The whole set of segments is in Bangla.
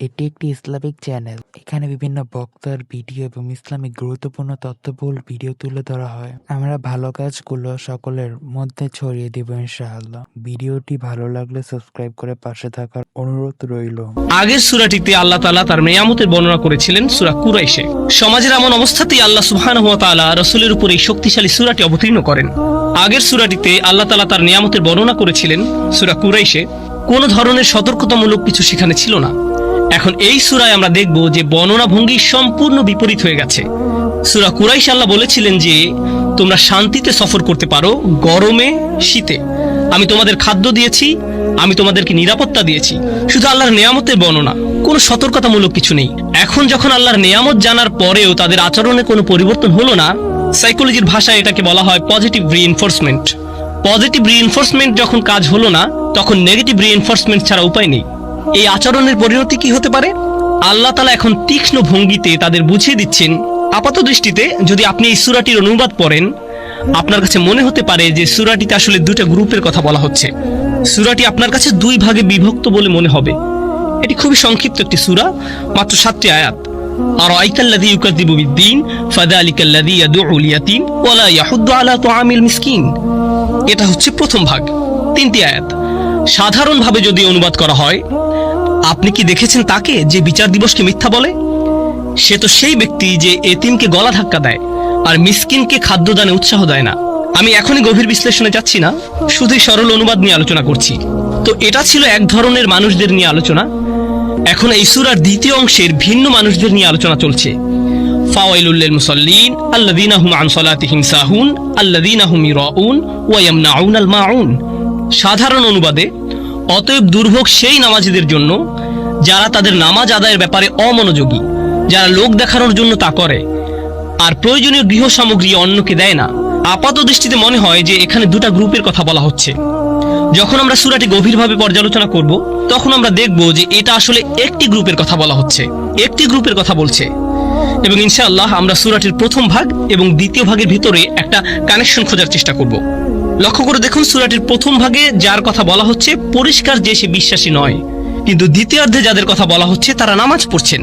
এটি একটি ইসলামিক চ্যানেল। এখানে বিভিন্ন বক্তার ভিডিও এবং ইসলামিক গুরুত্বপূর্ণ তথ্যবহুল ভিডিও তুলে ধরা হয়। আমরা ভালো কাজগুলো সকলের মধ্যে ছড়িয়ে দিব ইনশাআল্লাহ। ভিডিওটি ভালো লাগলে সাবস্ক্রাইব করে পাশে থাকার অনুরোধ রইল। আগের সূরাটিতে আল্লাহ তাআলা তার নিয়ামতের বর্ণনা করেছিলেন সূরা কুরাইশে। সমাজের এমন অবস্থাতেই আল্লাহ সুবহানাহু ওয়া তাআলা রাসূলের উপর এই শক্তিশালী সূরাটি অবতীর্ণ করেন। আগের সূরাটিতে আল্লাহ তাআলা তার নিয়ামতের বর্ণনা করেছিলেন সূরা কুরাইশে। কোনো ধরনের সতর্কতামূলক কিছু সেখানে ছিল না। এখন এই সূরায় আমরা দেখব যে বর্ণনা ভঙ্গি সম্পূর্ণ বিপরীত হয়ে গেছে। সূরা কুরাইশ আল্লাহ বলেছিলেন যে তোমরা শান্তিতে সফর করতে পারো গরমে শীতে, আমি তোমাদের খাদ্য দিয়েছি, আমি তোমাদেরকে নিরাপত্তা দিয়েছি। শুধু আল্লাহর নিয়ামতের বর্ণনা, কোনো সতর্কতামূলক কিছু নেই। এখন যখন আল্লাহর নিয়ামত জানার পরেও তাদের আচরণে কোনো পরিবর্তন হলো না, সাইকোলজির ভাষায় এটাকে বলা হয় পজিটিভ রিইনফোর্সমেন্ট। পজিটিভ রিইনফোর্সমেন্ট যখন কাজ হলো না, তখন নেগেটিভ রিইনফোর্সমেন্ট ছাড়া উপায় নেই। এই আচরণের পরিণতি কি হতে পারে? আল্লাহ তাআলা এখন তীক্ষ্ণ ভঙ্গিতে তাদের বুঝিয়ে দিচ্ছেন। আপাত দৃষ্টিতে যদি আপনি এই সূরাটির অনুবাদ পড়েন, আপনার কাছে মনে হতে পারে যে সূরাটিতে আসলে দুটো গ্রুপের কথা বলা হচ্ছে। সূরাটি আপনার কাছে দুই ভাগে বিভক্ত বলে মনে হবে। এটি খুবই সংক্ষিপ্ত একটি সূরা, মাত্র 7টি আয়াত। আরাআইতাল্লাযী ইউকাযযিবু বিদ্দীন ফাযালিকাল্লাযী ইয়াদউল ইয়াতীম ওয়া লা ইয়াহুদ্দু আলা তুআমিল মিসকিন। এটা হচ্ছে প্রথম ভাগ, 3টি আয়াত। সাধারণভাবে যদি অনুবাদ করা হয়, আপনি কি দেখেছেন তাকে যে বিচার দিবসকে মিথ্যা বলে? সে তো সেই ব্যক্তি যে এতিমকে গলা ধাক্কা দেয় আর মিসকিনকে খাদ্যদানে উৎসাহ দেয় না। আমি এখনই গভীর বিশ্লেষণে যাচ্ছি না, শুধুই সরল অনুবাদ নিয়ে আলোচনা করছি। তো এটা ছিল এক ধরনের মানুষদের নিয়ে আলোচনা। এখন এই সূরার দ্বিতীয় অংশের ভিন্ন মানুষদের নিয়ে আলোচনা চলছে। ফাওয়াইলুল লিল মুসাল্লিন আল্লাযীনা হুম আন সালাতিহিম সাহুন আল্লাযীনা হুম ইরাউন ওয়া ইয়ামনাউনাল মাউন। সাধারণ অনুবাদে, অতএব দুর্ভোগ সেই নামাজীদের জন্য যারা তাদের নামাজ আদায়ের ব্যাপারে অমনোযোগী, যারা লোক দেখানোর জন্য তা করে আর প্রয়োজনীয় গৃহ সামগ্রী অন্যকে দেয় না। আপাত দৃষ্টিতে মনে হয় যে এখানে দুটা গ্রুপের কথা বলা হচ্ছে। যখন আমরা সূরাটি গভীরভাবে পর্যালোচনা করব, তখন আমরা দেখব যে এটা আসলে একটি গ্রুপের কথা বলা হচ্ছে, একটি গ্রুপের কথা বলছে। এবং ইনশাআল্লাহ আমরা সূরাটির প্রথম ভাগ এবং দ্বিতীয় ভাগের ভিতরে একটা কানেকশন খোঁজার চেষ্টা করব। লক্ষ্য করে দেখুন, সূরাটির প্রথম ভাগে যার কথা বলা হচ্ছে পরিষ্কার যে সে বিশ্বাসী নয়, কিন্তু দ্বিতীয়ার্ধে যাদের কথা বলা হচ্ছে তারা নামাজ পড়ছেন।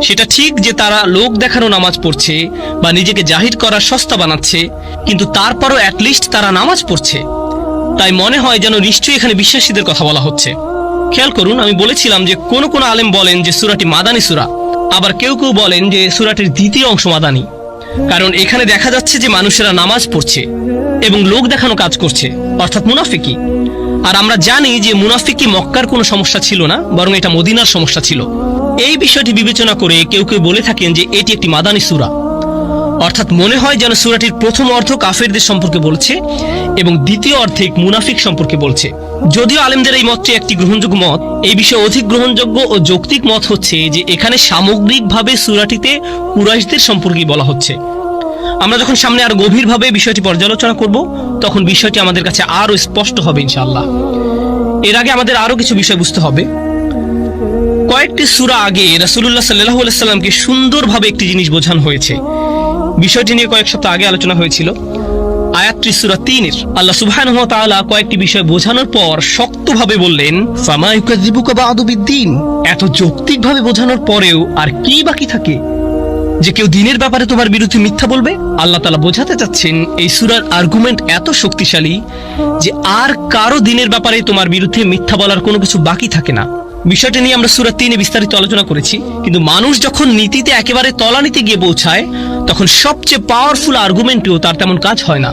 সেটা ঠিক যে তারা লোক দেখানো নামাজ পড়ছে বা নিজেকে জাহির করার সস্তা বানাচ্ছে, কিন্তু তারপরও অ্যাটলিস্ট তারা নামাজ পড়ছে। তাই মনে হয় যেন নিশ্চয়ই এখানে বিশ্বাসীদের কথা বলা হচ্ছে। খেয়াল করুন, আমি বলেছিলাম যে কোন কোন আলেম বলেন যে সূরাটি মাদানী সূরা, আবার কেউ কেউ বলেন যে সূরাটির দ্বিতীয় অংশ মাদানী। কারণ এখানে দেখা যাচ্ছে যে মানুষেরা নামাজ পড়ছে এবং লোক দেখানো কাজ করছে, অর্থাৎ মুনাফিকি। আর আমরা জানি যে মুনাফিকি মক্কার কোনো সমস্যা ছিল না, বরং এটা মদিনার সমস্যা ছিল। এই বিষয়টি বিবেচনা করে কেউ কেউ বলে থাকেন যে এটি একটি মাদানী সূরা। অর্থাৎ মনে হয় যেন সূরাটির প্রথম অর্ধ কাফেরদের সম্পর্কে বলছে এবং দ্বিতীয় অর্ধেক মুনাফিক সম্পর্কে বলছে। যদিও আলেমদের এই মতটি একটি গ্রহণযোগ্য মত, এই বিষয়ে অধিক গ্রহণযোগ্য ও যৌক্তিক মত হচ্ছে যে এখানে সামগ্রিকভাবে সূরাটিতে কুরাইশদের সম্পর্কেই বলা হচ্ছে। আমরা যখন সামনে আরো গভীরভাবে বিষয়টি পর্যালোচনা করব, তখন বিষয়টি আমাদের কাছে আরো স্পষ্ট হবে ইনশাআল্লাহ। এর আগে আমাদের আরো কিছু বিষয় বুঝতে হবে। কয়েকটি সূরা আগে রাসূলুল্লাহ সাল্লাল্লাহু আলাইহি সাল্লামকে সুন্দরভাবে একটি জিনিস বোঝানো হয়েছে। বিষয়টি নিয়ে কয়েক সপ্তাহ আগে আলোচনা হয়েছিল। আয়াতটি সূরা 3-এর। আল্লাহ সুবহানাহু ওয়া তাআলা কয়েকটি বিষয় বোঝানোর পর শক্তভাবে বললেন, ফামা ইউকাযযিবুকা বা'দু বিদ্দীন। এত যৌক্তিকভাবে বোঝানোর পরেও আর কি বাকি থাকে যে কেউ দিনের ব্যাপারে তোমার বিরুদ্ধে মিথ্যা বলবে? আল্লাহ তাআলা বোঝাতে চাচ্ছেন এই সূরার আর্গুমেন্ট এত শক্তিশালী যে আর কারো দিনের ব্যাপারে তোমার বিরুদ্ধে মিথ্যা বলার কোনো কিছু বাকি থাকে না। বিষয়টা নিয়ে আমরা সূরা 3-এ বিস্তারিত আলোচনা করেছি। কিন্তু মানুষ যখন নীতিতে একেবারে তলানিতে গিয়ে পৌঁছায়, তখন সবচেয়ে পাওয়ারফুল আর্গুমেন্টেও তার তেমন কাজ হয় না,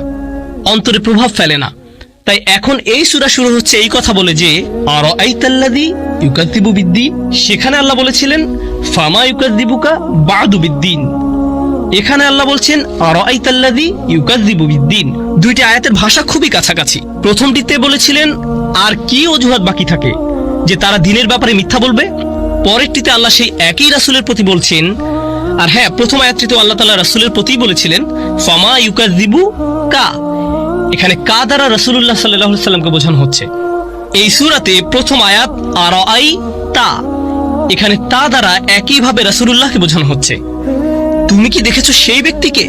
অন্তরে প্রভাব ফেলে না। তাই এখন এই সূরা শুরু হচ্ছে এই কথা বলে যে আরাআইতাল্লাযী ইউকাযযিবু বিদ্দীন। সেখানে আল্লাহ বলেছিলেন ফামা ইউকাযযিবুকা বা'দু বিদ্দীন। এখানে আল্লাহ বলছেন আরাআইতাল্লাযী ইউকাযযিবু বিদ্দীন। দুইটি আয়াতের ভাষা খুবই কাছাকাছি। প্রথমটিতে বলেছিলেন আর কি অজুহাত বাকি থাকে যে তারা দিনের ব্যাপারে মিথ্যা বলবে। পরেরটিতে আল্লাহ সেই একই রাসূলের প্রতি বলছেন। আর হ্যাঁ, প্রথম আয়াতটিতে আল্লাহ তাআলা রাসূলের প্রতি বলেছিলেন ফামা ইউকাযযিবুকা। এখানে কা দ্বারা রাসূলুল্লাহ সাল্লাল্লাহু আলাইহি সাল্লামকে বোঝানো হচ্ছে। এই সূরাতে প্রথম আয়াত আরাআইতা, এখানে তা দ্বারা একইভাবে রাসূলুল্লাহকে বোঝানো হচ্ছে। তুমি কি দেখেছো সেই ব্যক্তিকে?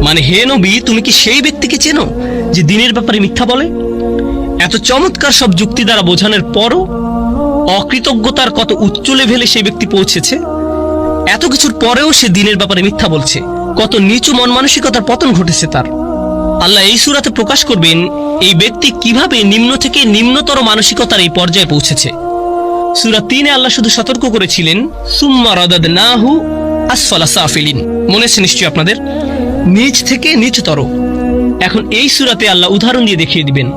মানে হে নবী, তুমি কি সেই ব্যক্তিকে চেনো যে দিনের ব্যাপারে মিথ্যা বলে? এত চমৎকার সব যুক্তি দ্বারা বোঝানোর পরও অকৃতজ্ঞতার কত উচ্চ লেভেলে সেই ব্যক্তি পৌঁছেছে। এত কিছুর পরেও সে দিনের ব্যাপারে মিথ্যা বলছে। কত নিচু মন মানসিকতার পতন ঘটেছে তার। আল্লাহ এই সূরাতে প্রকাশ করবেন এই ব্যক্তি কিভাবে নিম্ন থেকে নিম্নতর মানসিকতার এই পর্যায়ে পৌঁছেছে। সূরা 3-এ আল্লাহ শুধু সতর্ক করেছিলেন সুম্মা রাদাদনাহু আসফালা সাফিলিন, মনে আছে নিশ্চয়ই আপনাদের, নিচ থেকে নিচতর। এখন এই সূরাতে আল্লাহ উদাহরণ দিয়ে দেখিয়ে দিবেন।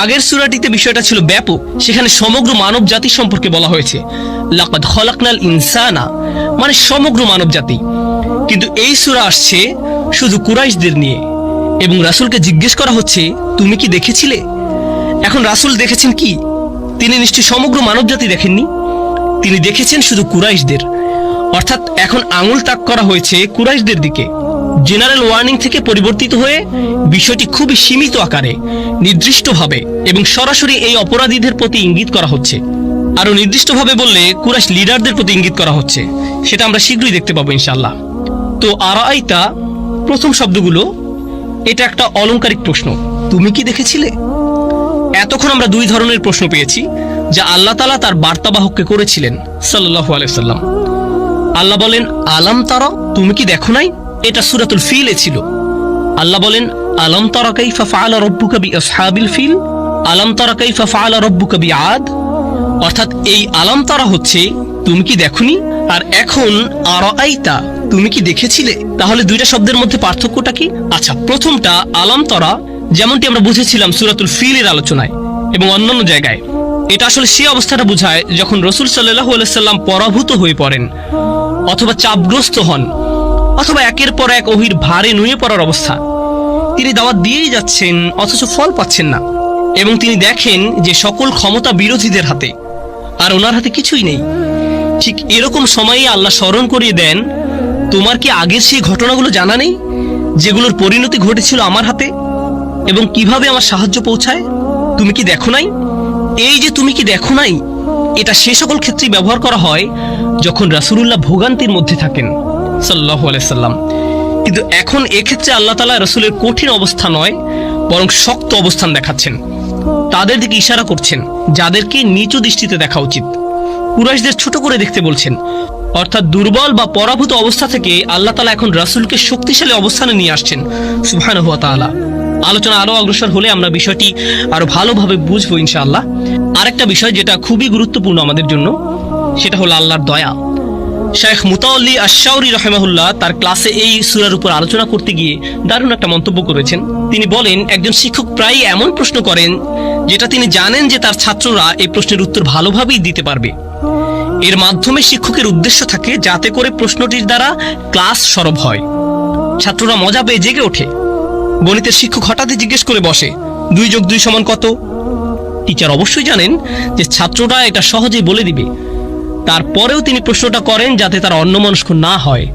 আগের সূরাটিতে বিষয়টা ছিল ব্যাপক, সেখানে সমগ্র মানব জাতি সম্পর্কে বলা হয়েছে, লাকাদ খলাকনাল ইনসানা, মানে সমগ্র মানব জাতি। কিন্তু এই সূরা আসছে শুধু কুরাইশদের নিয়ে, এবং রাসূলকে জিজ্ঞেস করা হচ্ছে তুমি কি দেখেছিলে? এখন রাসূল দেখেছেন কি? তিনি নিশ্চয়ই সমগ্র মানব জাতি দেখেননি, তিনি দেখেছেন শুধু কুরাইশদের। অর্থাৎ এখন আঙুল তাক করা হয়েছে কুরাইশদের দিকে। জেনারেল ওয়ার্নিং থেকে পরিবর্তিত হয়ে বিষয়টি খুবই সীমিত আকারে, নির্দিষ্টভাবে এবং সরাসরি এই অপরাধীদের প্রতি ইঙ্গিত করা হচ্ছে। আরো নির্দিষ্টভাবে বললে কুরাইশ লিডারদের প্রতি ইঙ্গিত করা হচ্ছে, সেটা আমরা শীঘ্রই দেখতে পাবো ইনশাআল্লাহ। তো আরাইতা, প্রথম শব্দগুলো, এটা একটা অলংকারিক প্রশ্ন, তুমি কি দেখেছিলে? এতক্ষণ আমরা দুই ধরনের প্রশ্ন পেয়েছি যা আল্লাহ তাআলা তার বার্তাবাহককে করেছিলেন সাল্লাল্লাহু আলাইহি সাল্লাম। আল্লাহ বলেন আলাম তারা, তুমি কি দেখো নাই? এটা সূরাতুল ফিলে ছিল। আল্লাহ বলেন আলাম তারা কাইফা ফাআলা রাব্বুকা বিআসহাবিল ফিল, আলাম তারা কাইফা ফাআলা রাব্বুকা বিআদ। অর্থাৎ এই আলাম তারা হচ্ছে তুমি কি দেখোনি, আর এখন আরাইতা, তুমি কি দেখেছিলে। তাহলে দুইটা শব্দের মধ্যে পার্থক্যটা কি? আচ্ছা, প্রথমটা আলাম তারা, যেমনটি আমরা বুঝেছিলাম সূরাতুল ফিলের আলোচনায় এবং অন্যান্য জায়গায়, এটা আসলে সেই অবস্থাটা বোঝায় যখন রাসূল সাল্লাল্লাহু আলাইহি সাল্লাম পরাভূত হয়ে পড়েন, অথবা চাপগ্রস্ত হন, অথবা একের পর এক ওহীর ভারে নুয়ে পড়ার অবস্থা। তিনি দাওয়াত দিয়েই যাচ্ছেন অথচ ফল পাচ্ছেন না, এবং তিনি দেখেন যে সকল ক্ষমতা বিরোধীদের হাতে, আর ওনার হাতে কিছুই নেই। ঠিক এরকম সময়ে আল্লাহ স্মরণ করিয়ে দেন, তোমার কি আগের সেই ঘটনাগুলো জানা নেই যেগুলোর পরিণতি ঘটেছিল আমার হাতে, এবং কিভাবে আমার সাহায্য পৌঁছায়? তুমি কি দেখো নাই? এই যে তুমি কি দেখো নাই, এটা সে সকল ক্ষেত্রেই ব্যবহার করা হয় যখন রাসূলুল্লাহ ভোগান্তির মধ্যে থাকেন সাল্লাল্লাহু আলাইহি সাল্লাম। কিন্তু এখন এক্ষেত্রে আল্লাহ তাআলা রাসূলের কঠিন অবস্থা নয়, বরং শক্ত অবস্থান দেখাচ্ছেন, তাদের দিকে ইশারা করছেন যাদেরকে নিচু দৃষ্টিতে দেখা উচিত। কুরাইশদের ছোট করে দেখতে বলছেন, অর্থাৎ দুর্বল বা পরাভূত অবস্থা থেকে আল্লাহ তাআলা এখন রাসূলকে শক্তিশালী অবস্থানে নিয়ে আসছেন সুবহানাহু ওয়া তাআলা। আলোচনা আরো অগ্রসর হলে আমরা বিষয়টি আরো ভালোভাবে বুঝবো ইনশাআল্লাহ। আরেকটা বিষয় যেটা খুবই গুরুত্বপূর্ণ আমাদের জন্য, সেটা হলো আল্লাহর দয়া। শাইখ মুতাওয়াল্লি আশ-শাওরি রাহিমাহুল্লাহ তার ক্লাসে এই সূরার উপর আলোচনা করতে গিয়ে দারুণ একটা মন্তব্য করেছেন। তিনি বলেন, একজন শিক্ষক প্রায় এমন প্রশ্ন করেন যেটা তিনি জানেন যে তার ছাত্ররা এই প্রশ্নের উত্তর ভালোভাবেই দিতে পারবে। এর মাধ্যমে শিক্ষকের উদ্দেশ্য থাকে যাতে করে প্রশ্নটির দ্বারা ক্লাস সরব হয়, ছাত্ররা মজা পেয়ে জেগে ওঠে। গণিতের শিক্ষক হঠাৎই জিজ্ঞেস করে বসে 2 + 2 = কত? টিচার অবশ্যই জানেন যে ছাত্ররা এটা সহজেই বলে দিবে, তারপরেও তিনি প্রশ্নটা করেন যাতে তারা অন্যমনস্ক না হয়,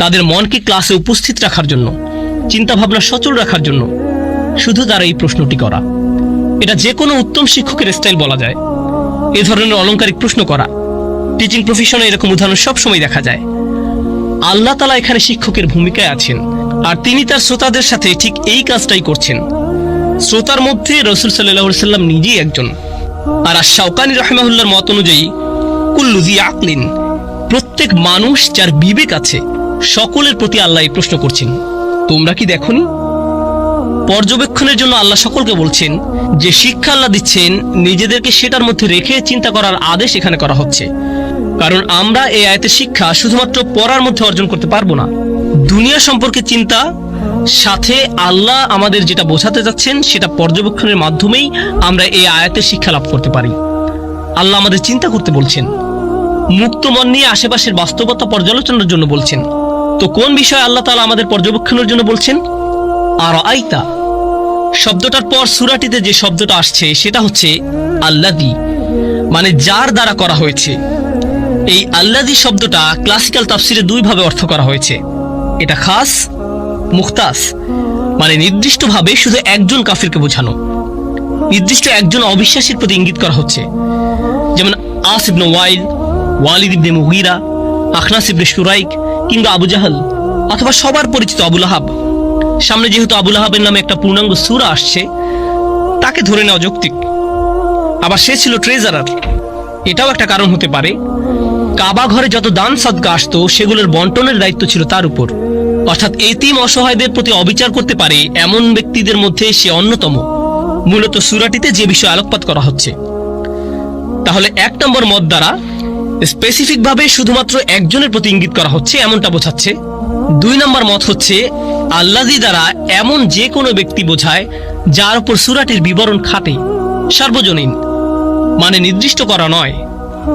তাদের মনকে ক্লাসে উপস্থিত রাখার জন্য, চিন্তা ভাবনা সচল রাখার জন্য শুধু তারা এই প্রশ্নটি করা। এটা যে কোনো উত্তম শিক্ষকের স্টাইল বলা যায়, এ ধরনের অলংকারিক প্রশ্ন করা। টিচিং প্রফেশনে এরকম উদাহরণ সবসময় দেখা যায়। আল্লাহ তাআলা এখানে শিক্ষকের ভূমিকায় আছেন, আর তিনি তার শ্রোতাদের সাথে ঠিক এই কাজটাই করছেন। শ্রোতার মধ্যে রাসূল সাল্লাল্লাহু আলাইহি সাল্লাম নিজেই একজন। আর আশ-শাওকানী রাহিমাহুল্লাহর মত অনুযায়ী কুল্লু যী আকলিন, প্রত্যেক মানুষ যার বিবেক আছে সকলের প্রতি আল্লাহ এই প্রশ্ন করছেন, তোমরা কি দেখোনি? পর্যবেক্ষণের জন্য আল্লাহ সকলকে বলছেন যে শিক্ষা আল্লাহ দিচ্ছেন, নিজেদেরকে সেটার মধ্যে রেখে চিন্তা করার আদেশ এখানে করা হচ্ছে। কারণ আমরা এই আয়াতের শিক্ষা শুধুমাত্র পড়ার মধ্যে অর্জন করতে পারবো না। দুনিয়া সম্পর্কে চিন্তা সাথে আল্লাহ আমাদের যেটা বোঝাতে যাচ্ছেন সেটা পর্যবেক্ষণের মাধ্যমেই আমরা এই আয়াতের শিক্ষা লাভ করতে পারি। আল্লাহ আমাদের চিন্তা করতে বলছেন, মুক্ত মন নিয়ে আশেপাশের বাস্তবতা পর্যালোচনার জন্য বলছেন। তো কোন বিষয় আল্লাহ তাআলা আমাদের পর্যবেক্ষণের জন্য বলছেন? আরাইতা শব্দটার পর সূরাটিতে যে শব্দটা আসছে সেটা হচ্ছে আল্লাযী, মানে যার দ্বারা করা হয়েছে। এই আল্লাযী শব্দটা ক্লাসিক্যাল তাফসিরে 2 ভাবে অর্থ করা হয়েছে। এটা খাস, মুখতাস, মানে নির্দিষ্টভাবে শুধু একজন কাফিরকে বোঝানো, নির্দিষ্ট একজন অবিশ্বাসীর প্রতি ইঙ্গিত করা হচ্ছে। যেমন আস ইবনে ওয়াইল, ওয়ালিদ ইবনে মুগীরা, আখনাস ইবনে শুরাইক, কিংবা আবু জাহল, অথবা সবার পরিচিত আবু লাহাব। সামনে যেহেতু আবু লাহাবের নামে একটা পূর্ণাঙ্গ সূরা আসছে, তাকে ধরে নেওয়া যৌক্তিক। আবার সে ছিল ট্রেজারার, এটাও একটা কারণ হতে পারে। কাবা ঘরে যত দান সদকা আসতো সেগুলোর বন্টনের দায়িত্ব ছিল তার উপর, অর্থাৎ এতিম অসহায়দের প্রতি অবিচার করতে পারে এমন ব্যক্তিদের মধ্যে সে অন্যতম। মূলত সূরাটিতে যে বিষয় আলোকপাত করা হচ্ছে, তাহলে 1 নম্বর মত দ্বারা স্পেসিফিক ভাবে শুধুমাত্র একজনের প্রতি ইঙ্গিত করা হচ্ছে এমনটা বোঝাচ্ছে। 2 নম্বর মত হচ্ছে আল্লাযী দ্বারা এমন যে কোনো ব্যক্তি বোঝায় যার উপর সূরাটির বিবরণ খাটে, সার্বজনীন, মানে নির্দিষ্ট করা নয়।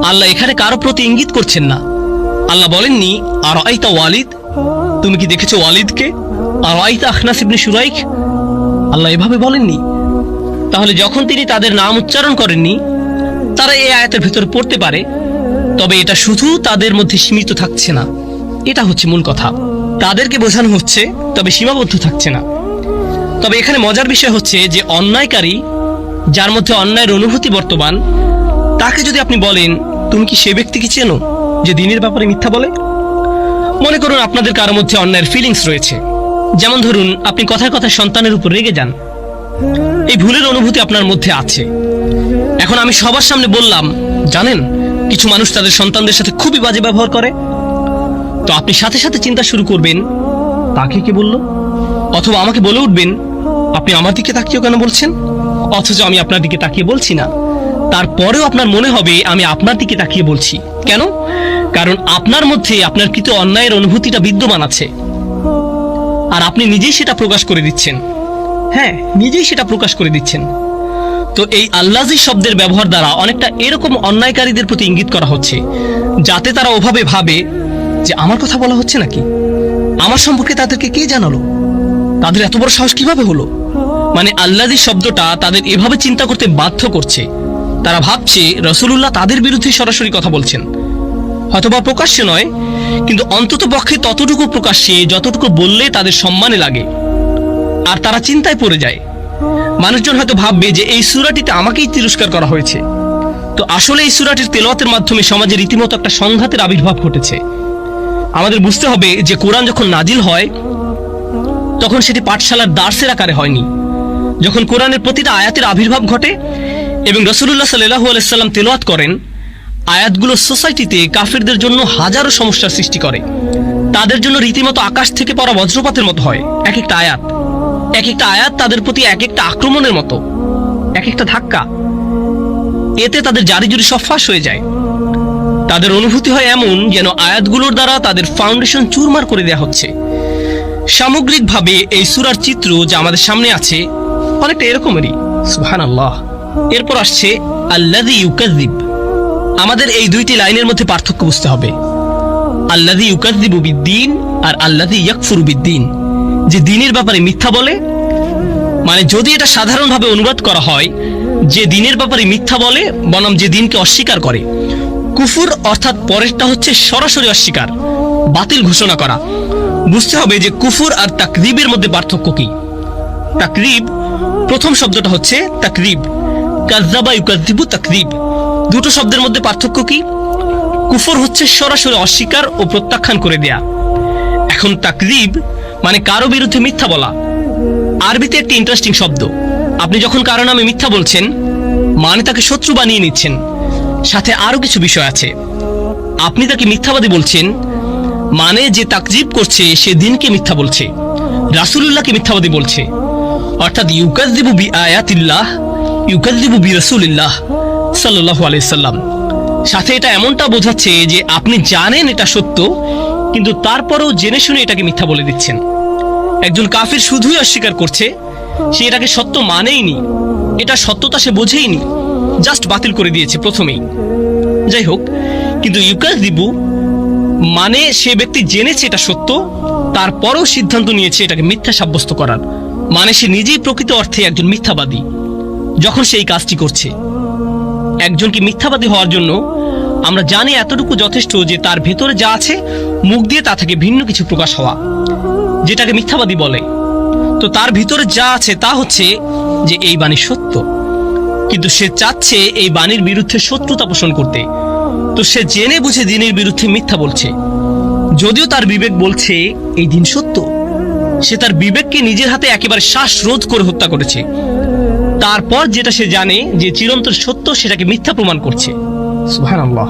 আল্লাহ এখানে কারো প্রতি ইঙ্গিত করছেন না। আল্লাহ বলেননি আরাইতা ওয়ালিদ, তুমি কি দেখেছো ওয়ালিদকে, আরাইতা আখনাস ইবনে শুরাইক, আল্লাহ এভাবে বলেননি। তাহলে যখন তিনি তাদের নাম উচ্চারণ করেননি, তারা এই আয়াতের ভেতর পড়তে পারে, তবে এটা শুধু তাদের মধ্যে সীমিত থাকছে না, এটা হচ্ছে মূল কথা। তাদেরকে বোঝানো হচ্ছে, তবে সীমাবদ্ধ থাকছে না। তবে এখানে মজার বিষয় হচ্ছে যে অন্যায়কারী, যার মধ্যে অন্যায়ের অনুভূতি বর্তমান, তাকে যদি আপনি বলেন তুমি কি সে ব্যক্তিকে চেনো যে দ্বীনের ব্যাপারে মিথ্যা বলে? মনে করুন আপনাদের কারোর মধ্যে অন্যায়ের ফিলিংস রয়েছে, যেমন ধরুন আপনি কথায় কথায় সন্তানের উপর রেগে যান, এই ভুলের অনুভূতি আপনার মধ্যে আছে। এখন আমি সবার সামনে বললাম, জানেন কিছু মানুষ তাদের সন্তানদের সাথে খুবই বাজে ব্যবহার করে, তো আপনি সাথে সাথে চিন্তা শুরু করবেন তাকে কে বলল, অথবা আমাকে বলে উঠবেন আপনি আমার দিকে তাকিয়েও কেন বলছেন, অথচ আমি আপনার দিকে তাকিয়ে বলছি না। তারপরেও আপনার মনে হবে আমি আপনার দিকে তাকিয়ে বলছি। কেন? কারণ আপনার মধ্যে আপনার কৃত অন্যায়ের অনুভূতিটা বিদ্যমান আছে, আর আপনি নিজেই সেটা প্রকাশ করে দিচ্ছেন। হ্যাঁ, নিজেই সেটা প্রকাশ করে দিচ্ছেন। তো এই আল্লাযী শব্দের ব্যবহার দ্বারা অনেকটা এরকম অন্যায়কারীদের প্রতি ইঙ্গিত করা হচ্ছে, যাতে তারা ওভাবে ভাবে যে আমার কথা বলা হচ্ছে নাকি, আমার সম্পর্কে তাদেরকে কে জানালো, তাদের এত বড় সাহস কিভাবে হলো। মানে আল্লাযী শব্দটা তাদের এভাবে চিন্তা করতে বাধ্য করছে। তারা ভাবছে রাসূলুল্লাহ তাদের বিরুদ্ধে সরাসরি কথা বলছেন, হয়তোবা প্রকাশ্যে নয়, কিন্তু অন্তত পক্ষে ততটুকু প্রকাশ্যে যতটুকু বললে তাদের সম্মানে লাগে। আর তারা চিন্তায় পড়ে যায়, মানুষজন হয়তো ভাববে যে এই সূরাটিতে আমাকেই তিরস্কার করা হয়েছে। তো আসলে এই সূরাটির তেলাওয়াতের মাধ্যমে সমাজে রীতিমতো একটা সংঘাতের আবির্ভাব ঘটেছে। আমাদের বুঝতে হবে যে কোরআন যখন নাজিল হয় তখন সেটি পাঠশালার দার্সের আকারে হয়নি। যখন কোরআনের প্রতিটা আয়াতের আবির্ভাব ঘটে এবং রাসূলুল্লাহ সাল্লাল্লাহু আলাইহি সাল্লাম তেলাওয়াত করেন, আয়াতগুলো সোসাইটিতে কাফিরদের জন্য হাজারো সমস্যার সৃষ্টি করে। তাদের জন্য রীতিমতো আকাশ থেকে পড়া বজ্রপাতের মতো হয় এক একটা আয়াত। এক একটা আয়াত তাদের প্রতি এক একটা আক্রমণের মতো, এক একটা ধাক্কা। এতে তাদের জারিজুরি সব ফাঁস হয়ে যায়। তাদের অনুভূতি হয় এমন যেন আয়াতগুলোর দ্বারা তাদের ফাউন্ডেশন চুরমার করে দেয়া হচ্ছে। সামগ্রিকভাবে এই সূরার চিত্র যা আমাদের সামনে আছে অনেকটা এরকমেরই। সুবহানাল্লাহ। এরপর আসছে আল্লাযী ইউকাযযিব। আমাদের এই দুইটি লাইনের মধ্যে পার্থক্য বুঝতে হবে। আল্লাযী ইউকাযযিবু বিদ্দীন আর আল্লাযী ইয়াকফুরু বিদ্দীন, যে দ্বীনের ব্যাপারে মিথ্যা বলে। মানে যদি এটা সাধারণভাবে অনুবাদ করা হয় যে দ্বীনের ব্যাপারে মিথ্যা বলে বনাম যে দ্বীনকে অস্বীকার করে। কুফর অর্থাৎ পরেরটা হচ্ছে সরাসরি অস্বীকার, বাতিল ঘোষণা করা। বুঝতে হবে যে কুফর আর তাকযীবের মধ্যে পার্থক্য কি। তাকযীব, প্রথম শব্দটা হচ্ছে তাকযীব, কাযযাবা ইউকাযযিবু তাকযীব। দুটো শব্দের মধ্যে পার্থক্য কি? কুফর হচ্ছে সরাসরি অস্বীকার ও প্রত্যাখ্যান করে দেয়া। এখন তাকযীব মানে কারো বিরুদ্ধে মিথ্যা বলা। আরবিতে একটি ইন্টারেস্টিং শব্দ। আপনি যখন কারো নামে মিথ্যা বলছেন মানে তাকে শত্রু বানিয়ে নিচ্ছেন। সাথে আরো কিছু বিষয় আছে। আপনি তাকে মিথ্যাবাদী বলছেন মানে যে তাকযীব করছে সে দ্বীনকে মিথ্যা বলছে, রাসূলুল্লাহকে মিথ্যাবাদী বলছে। অর্থাৎ ইউকাযযিবু বিআয়াতিল্লাহ, ইউকাযযিবু বিরাসূলিল্লাহ সাল্লাল্লাহু আলাইহি সাল্লাম। সাথে এটা এমনটা বোঝাচ্ছে যে আপনি জানেন এটা সত্য, কিন্তু তারপরেও জেনে শুনে এটাকে মিথ্যা বলে দিচ্ছেন। একজন কাফির শুধুই অস্বীকার করছে, সে এটাকে সত্য মানেইনি, এটা সত্যতা সে বোঝেইনি, জাস্ট বাতিল করে দিয়েছে প্রথমেই। যাই হোক, কিন্তু ইউকাযযিবু মানে সে ব্যক্তি জেনেছে এটা সত্য, তারপরেও সিদ্ধান্ত নিয়েছে এটাকে মিথ্যা সাব্যস্ত করার। মানে সে নিজেই প্রকৃত অর্থে একজন মিথ্যাবাদী যখন সেই কাজটি করছে। একজনকে মিথ্যাবাদী হওয়ার জন্য আমরা জানি এতটুকু যথেষ্ট যে তার ভেতরে যা আছে মুখ দিয়ে তা থেকে ভিন্ন কিছু প্রকাশ হওয়া, যেটাকে মিথ্যাবাদী বলে। তো তার ভিতরে যা আছে তা হচ্ছে যে এই বাণী সত্য, কিন্তু সে চাচ্ছে এই বাণীর বিরুদ্ধে শত্রুতা পোষণ করতে। তো সে জেনে বুঝে দ্বীনের বিরুদ্ধে মিথ্যা বলছে, যদিও তার বিবেক বলছে এই দ্বীন সত্য। সে তার বিবেককে নিজের হাতে একেবারে শ্বাসরোধ করে হত্যা করেছে। তারপর যেটা সে জানে যে চিরন্তন সত্য সেটাকে মিথ্যা প্রমাণ করছে। সুবহানাল্লাহ।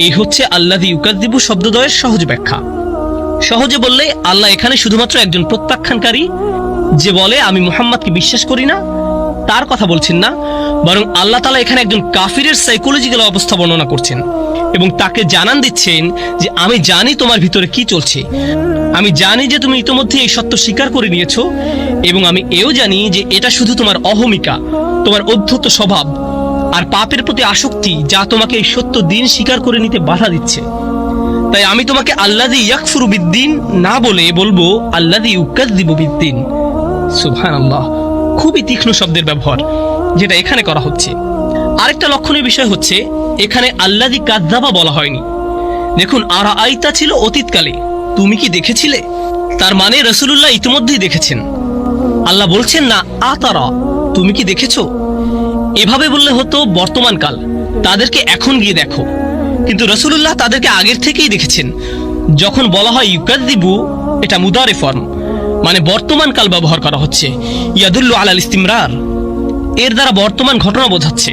এই হচ্ছে আল্লাযী ইউকাযযিবু শব্দদ্বয়ের সহজ ব্যাখ্যা। সহজে বললে আল্লাহ এখানে শুধুমাত্র একজন প্রত্যাখ্যানকারী যে বলে আমি মুহাম্মদকে বিশ্বাস করি না তার কথা বলছেন না, বরং আল্লাহ তাআলা এখানে একজন কাফিরের সাইকোলজিক্যাল অবস্থা বর্ণনা করছেন এবং তাকে জানান দিচ্ছেন যে আমি জানি তোমার ভিতরে কি চলছে, আমি জানি যে তুমি ইতোমধ্যে এই সত্য স্বীকার করে নিয়েছো এবং আমি এও জানি যে এটা শুধু তোমার অহমিকা, তোমার অধ্যত্ত স্বভাব আর পাপের প্রতি আসক্তি যা তোমাকে এই সত্য দিন স্বীকার করে নিতে বাধা দিচ্ছে। তাই আমি তোমাকে আল্লাযী ইয়াকফুরু বিদ্দীন না বলে বলবো আল্লাযী ইউকাযযিবু বিদ্দীন। সুবহানাল্লাহ, খুবই তীক্ষ্ণ শব্দের ব্যবহার যেটা এখানে করা হচ্ছে। আরেকটা লক্ষণীয় বিষয় হচ্ছে এখানে আল্লাযী কাযযাবা বলা হয়নি। দেখুন, আরাআইতা ছিল অতীতকালে, তুমি কি দেখেছিলে, তার মানে রাসূলুল্লাহ ইতিমধ্যেই দেখেছেন। আল্লাহ বলছেন না আতারা, তুমি কি দেখেছো। এভাবে বললে হতো বর্তমান কাল, তাদেরকে এখন গিয়ে দেখো, কিন্তু রাসূলুল্লাহ তাদেরকে আগের থেকেই দেখেছেন। যখন বলা হয় ইউকাযযিবু, এটা মুদারি ফর্ম, মানে বর্তমান কাল ব্যবহার করা হচ্ছে। ইয়াদুল্লু আলাল ইস্তিমরার, এর দ্বারা বর্তমান ঘটনা বোঝাচ্ছে,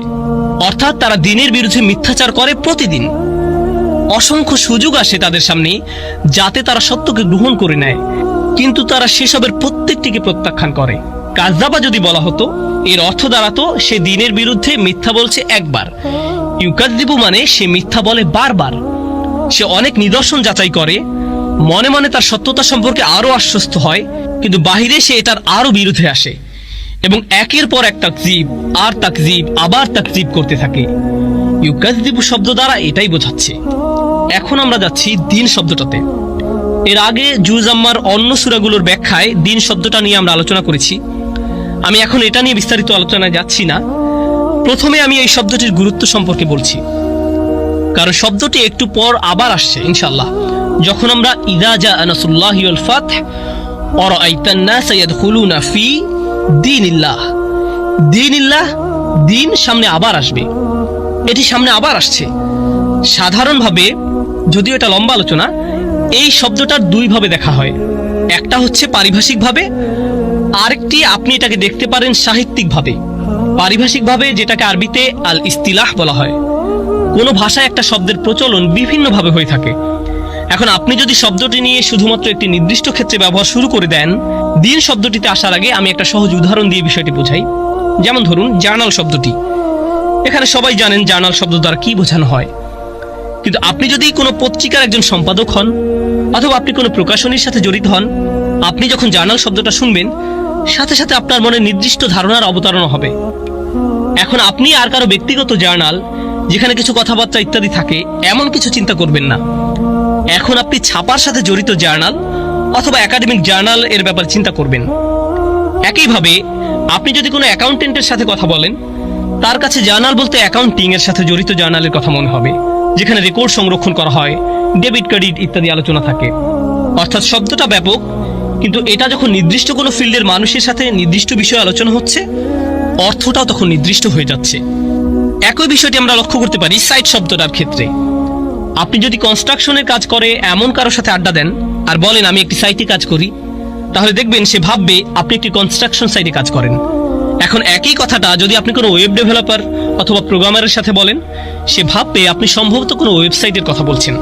অর্থাৎ তারা দিনের বিরুদ্ধে মিথ্যাচার করে প্রতিদিন। অসংখ্য সুযোগ আসে তাদের সামনে যাতে তারা সত্যকে গ্রহণ করে নেয়, কিন্তু তারা সেসবের প্রত্যেকটিকে প্রত্যাখ্যান করে। কাযযাবা যদি বলা হতো এর অর্থ দাঁড়াতো সে দিনের বিরুদ্ধে মিথ্যা বলছে একবার, ইউকাযযিবু মানে সে মিথ্যা বলে বারবার। সে অনেক নিদর্শন যাচাই করে, মনে মনে তার সত্যতা সম্পর্কে আরো আশ্বস্ত হয়, কিন্তু বাহিরে সে এটার আরো বিরুদ্ধে আসে এবং একের পর এক তাকযীব আর তাকযীব আবার তাকযীব করতে থাকে। ইউকাযযিবু শব্দ দ্বারা এটাই বোঝাচ্ছে। এখন আমরা যাচ্ছি দিন শব্দটাতে। এর আগে জুজাম্মার অন্য সূরাগুলোর ব্যাখ্যায় দিন শব্দটা নিয়ে আমরা আলোচনা করেছি। আমি এখন এটা নিয়ে বিস্তারিত আলোচনায় যাচ্ছি না। প্রথমে আমি এই শব্দটির গুরুত্ব সম্পর্কে বলছি, কারণ শব্দটি একটু পর আবার আসছে ইনশাআল্লাহ, যখন আমরা ইযা জাআ নাসরুল্লাহি ওয়াল ফাতহ ওয়া রাআইতান নাসা ইয়াদখুলুনা ফি দীনিল্লাহ। দীনিল্লাহ, দিন সামনে আবার আসবে, এটি সামনে আবার আসছে। সাধারণভাবে, যদিও এটা লম্বা আলোচনা, এই শব্দটার দুই ভাবে দেখা হয়। একটা হচ্ছে পারিভাষিকভাবে, আরেকটি আপনি এটাকে দেখতে পারেন সাহিত্যিকভাবে। পারিভাষিকভাবে যেটাকে আরবিতে আল ইস্তিলাহ বলা হয়। কোনো ভাষায় একটা শব্দের প্রচলন বিভিন্নভাবে হয়ে থাকে। এখন আপনি যদি শব্দটি নিয়ে শুধুমাত্র একটি নির্দিষ্ট ক্ষেত্রে ব্যবহার শুরু করে দেন, দিন শব্দটিতে আসার আগে আমি একটা সহজ উদাহরণ দিয়ে বিষয়টি বোঝাই। যেমন ধরুন জার্নাল শব্দটি, এখানে সবাই জানেন জার্নাল শব্দ দ্বারা কি বোঝানো হয়, কিন্তু আপনি যদি কোনো পত্রিকার একজন সম্পাদক হন অথবা আপনি কোনো প্রকাশনীর সাথে জড়িত হন, আপনি যখন জার্নাল শব্দটা শুনবেন সাথে সাথে আপনার মনে নির্দিষ্ট ধারণার অবতারণা হবে। এখন আপনি আর কারো ব্যক্তিগত জার্নাল যেখানে কিছু কথাবার্তা ইত্যাদি থাকে এমন কিছু চিন্তা করবেন না। এখন আপনি ছাপার সাথে জড়িত জার্নাল অথবা একাডেমিক জার্নাল এর ব্যাপারে চিন্তা করবেন। একইভাবে আপনি যদি কোনো অ্যাকাউন্টেন্টের সাথে কথা বলেন, তার কাছে জার্নাল বলতে অ্যাকাউন্টিং এর সাথে জড়িত জার্নালের কথা মনে হবে, যেখানে রেকর্ড সংরক্ষণ করা হয়, ডেবিট ক্রেডিট ইত্যাদি আলোচনা থাকে। অর্থাৎ শব্দটা ব্যাপক, কিন্তু এটা যখন নির্দিষ্ট কোনো ফিল্ডের মানুষের সাথে নির্দিষ্ট বিষয়ে আলোচনা হচ্ছে, অর্থটাও তখন নির্দিষ্ট হয়ে যাচ্ছে। একই বিষয়টি আমরা লক্ষ্য করতে পারি সাইট শব্দটার ক্ষেত্রে। আপনি যদি কনস্ট্রাকশনের কাজ করে এমন কারোর সাথে আড্ডা দেন আর বলেন আমি একটি সাইটে কাজ করি, তাহলে দেখবেন সে ভাববে আপনি একটি কনস্ট্রাকশন সাইটে কাজ করেন। এখন একই কথাটা যদি আপনি কোনো ওয়েব ডেভেলপার অথবা প্রোগ্রামারের সাথে বলেন, সে ভাববে আপনি সম্ভবত কোনো ওয়েবসাইটের কথা বলছেন।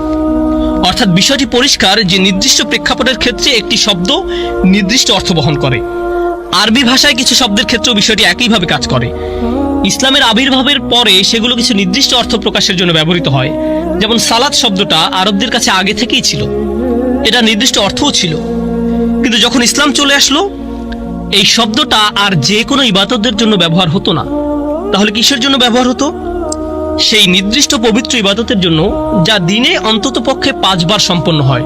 অর্থাৎ বিষয়টি পরিষ্কার যে নির্দিষ্ট প্রেক্ষাপটের ক্ষেত্রে একটি শব্দ নির্দিষ্ট অর্থ বহন করে। আরবি ভাষায় কিছু শব্দের ক্ষেত্রেও বিষয়টি একইভাবে কাজ করে। ইসলামের আবির্ভাবের পরে সেগুলো কিছু নির্দিষ্ট অর্থ প্রকাশের জন্য ব্যবহৃত হয়। যেমন সালাত শব্দটা আরবদের কাছে আগে থেকেই ছিল, এটা নির্দিষ্ট অর্থও ছিল, কিন্তু যখন ইসলাম চলে আসলো এই শব্দটা আর যে কোনো ইবাদতের জন্য ব্যবহার হতো না। তাহলে কিসের জন্য ব্যবহার হতো? সেই নির্দিষ্ট পবিত্র ইবাদতের জন্য যা দিনে অন্তত পক্ষে 5 বার সম্পন্ন হয়।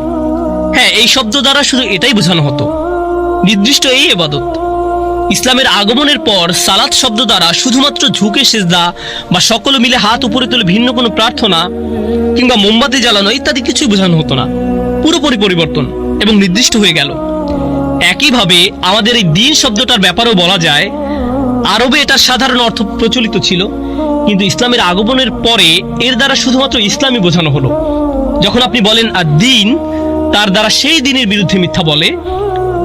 হ্যাঁ, এই শব্দ দ্বারা শুধু এটাই বোঝানো হতো, নির্দিষ্ট এই ইবাদত। ইসলামের আগমনের পর সালাত শব্দ দ্বারা শুধুমাত্র ঝুঁকে সেজদা বা সকলে মিলে হাত উপরে তুলে ভিন্ন কোনো প্রার্থনা কিংবা মোমবাতি জ্বালানো ইত্যাদি কিছুই বোঝানো হতো না। পুরোপুরি পরিবর্তন এবং নির্দিষ্ট হয়ে গেল। একইভাবে আমাদের এই দিন শব্দটার ব্যাপারেও বলা যায়, আরবে এটার সাধারণ অর্থ প্রচলিত ছিল, কিন্তু ইসলামের আগমনের পরে এর দ্বারা শুধুমাত্র ইসলামই বোঝানো হলো। যখন আপনি বলেন আর দিন, তার দ্বারা সেই দিনের বিরুদ্ধে মিথ্যা বলে।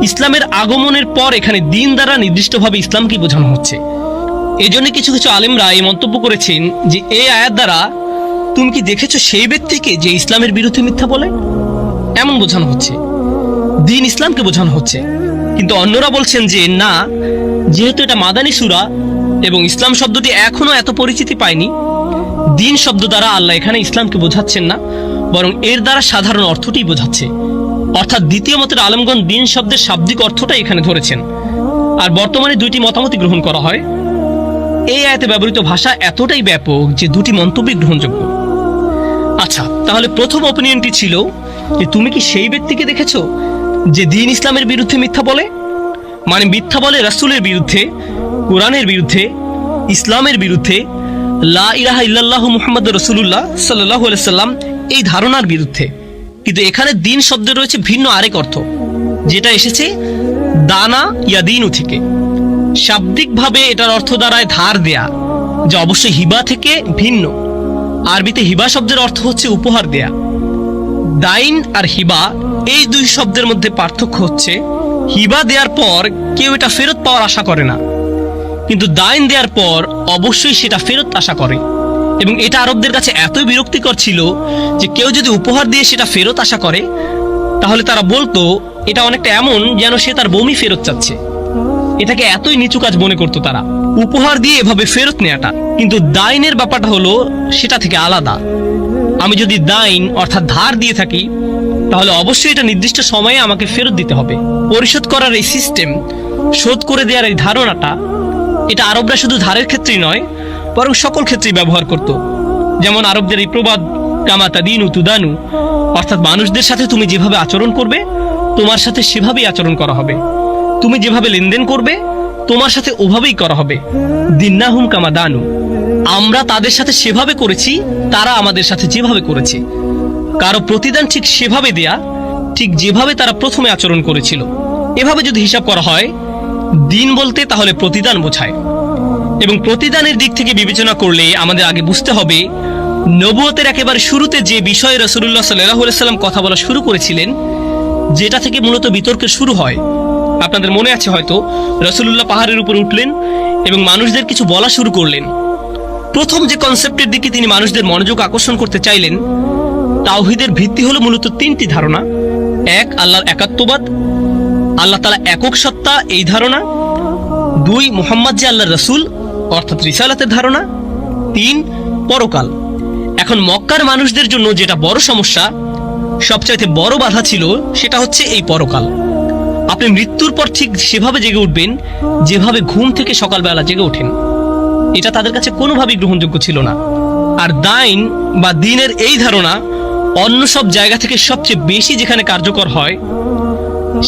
ইসলামের আগমনের পর এখানে দিন দ্বারা নির্দিষ্টভাবে ইসলামকে বোঝানো হচ্ছে। এই জন্য কিছু কিছু আলেমরা এই মন্তব্য করেছেন যে এই আয়াত দ্বারা তুমি কি দেখেছো সেই ব্যক্তিকে যে ইসলামের বিরুদ্ধে মিথ্যা বলে? এমন বোঝানো হচ্ছে, দ্বীন ইসলামকে বোঝানো হচ্ছে। কিন্তু অন্যরা বলছেন যে না, যেহেতু এটা মাদানী সূরা এবং ইসলাম শব্দটি এখনো এত পরিচিতি পায়নি, দ্বীন শব্দ দ্বারা আল্লাহ এখানে ইসলামকে বোঝাচ্ছেন না, বরং এর দ্বারা সাধারণ অর্থটি বোঝাচ্ছে। অর্থাৎ দ্বিতীয় মতের আলেমগণ দ্বীন শব্দের শাব্দিক অর্থটাই এখানে ধরেছেন। আর বর্তমানে দুইটি মতামতই গ্রহণ করা হয়। এই আয়াতে ব্যবহৃত ভাষা এতটাই ব্যাপক যে দুটি মন্তব্যই গ্রহণযোগ্য। আচ্ছা, তাহলে প্রথম অপিনিয়নটি ছিল যে তুমি কি সেই ব্যক্তিকে দেখেছো যে দ্বীন ইসলামের বিরুদ্ধে মিথ্যা বলে, মানে মিথ্যা বলে রাসূলের বিরুদ্ধে, কোরআনের বিরুদ্ধে, ইসলামের বিরুদ্ধে, লা ইলাহা ইল্লাল্লাহু মুহাম্মাদুর রাসূলুল্লাহ সাল্লাল্লাহু আলাইহি সাল্লাম এই ধারণার বিরুদ্ধে। কিন্তু এখানে দ্বীন শব্দের রয়েছে ভিন্ন আরেক অর্থ, যেটা এসেছে দানা ইয়া দিনু থেকে। শাব্দিকভাবে এটার অর্থ দাঁড়ায় ধার দেয়া, যা অবশ্যই হিবা থেকে ভিন্ন। আরবিতে হিবা শব্দের অর্থ হচ্ছে উপহার দেয়া। দাইন আর হিবা এই দুই শব্দের মধ্যে পার্থক্য হচ্ছে, হিবা দেওয়ার পর কেউ এটা ফেরত পাওয়ার আশা করে না, কিন্তু দাইন দেওয়ার পর অবশ্যই সেটা ফেরত আশা করে। এবং এটা আরবদের কাছে এতই বিরক্তিকর ছিল যে কেউ যদি উপহার দিয়ে সেটা ফেরত আশা করে, তাহলে তারা বলতো এটা অনেকটা এমন যেন সে তার বমি ফেরত চাচ্ছে। এটাকে এতই নিচু কাজ মনে করতো তারা, উপহার দিয়ে এভাবে ফেরত নেওয়াটা। কিন্তু দাইনের ব্যাপারটা হলো সেটা থেকে আলাদা। আমি যদি দাইন অর্থাৎ ধার দিয়ে থাকি, তাহলে অবশ্যই এটা নির্দিষ্ট সময়ে আমাকে ফেরত দিতে হবে। পরিশোধ করার এই সিস্টেম, শোধ করে দেওয়ার এই ধারণাটা, এটা আরবরা শুধু ধারের ক্ষেত্রেই নয়, বরং সকল ক্ষেত্রেই ব্যবহার করত। যেমন আরবদের এই প্রবাদ কামা তাদিনু তুদানু, অর্থাৎ মানুষদের সাথে তুমি যেভাবে আচরণ করবে তোমার সাথে সেভাবেই আচরণ করা হবে, তুমি যেভাবে লেনদেন করবে তোমার সাথে ওভাবেই করা হবে। দিন্নাহুম কামা দানু, আমরা তাদের সাথে সেভাবে করেছি তারা আমাদের সাথে যেভাবে করেছে। কারো প্রতিদান ঠিক সেভাবে দেয়া, ঠিক যেভাবে তারা প্রথমে আচরণ করেছিল। এভাবে যদি হিসাব করা হয় দিন বলতে, তাহলে প্রতিদান বোঝায়। এবং প্রতিদানের দিক থেকে বিবেচনা করলে আমাদের আগে বুঝতে হবে, নবুয়তের একেবারে শুরুতে যে বিষয়ে রাসূলুল্লাহ সাল্লাল্লাহু আলাইহি সাল্লাম কথা বলা শুরু করেছিলেন, যেটা থেকে মূলত বিতর্কের শুরু হয়। আপনাদের মনে আছে হয়তো, রাসূলুল্লাহ পাহাড়ের উপর উঠলেন এবং মানুষদের কিছু বলা শুরু করলেন। প্রথম যে কনসেপ্টের দিকে তিনি মানুষদের মনোযোগ আকর্ষণ করতে চাইলেন, তাওহীদের ভিত্তি হলো মূলত তিনটি ধারণা। এক, আল্লাহর একাত্মবাদ, আল্লাহ তাআলা একক সত্তা এই ধারণা। দুই, মুহাম্মদ যে আল্লাহর রাসূল অর্থাৎ রিসালাতের ধারণা। তিন, পরকাল। এখন মক্কার মানুষদের জন্য যেটা বড় সমস্যা, সবচাইতে বড় বাধা ছিল, সেটা হচ্ছে এই পরকাল। আপনি মৃত্যুর পর ঠিক সেভাবে জেগে উঠবেন যেভাবে ঘুম থেকে সকালবেলা জেগে ওঠেন। এটা তাদের কাছে কোনোভাবেই গ্রহণযোগ্য ছিল না। আর দাইন বা দ্বীনের এই ধারণা অন্য সব জায়গা থেকে সবচেয়ে বেশি যেখানে কার্যকর হয়,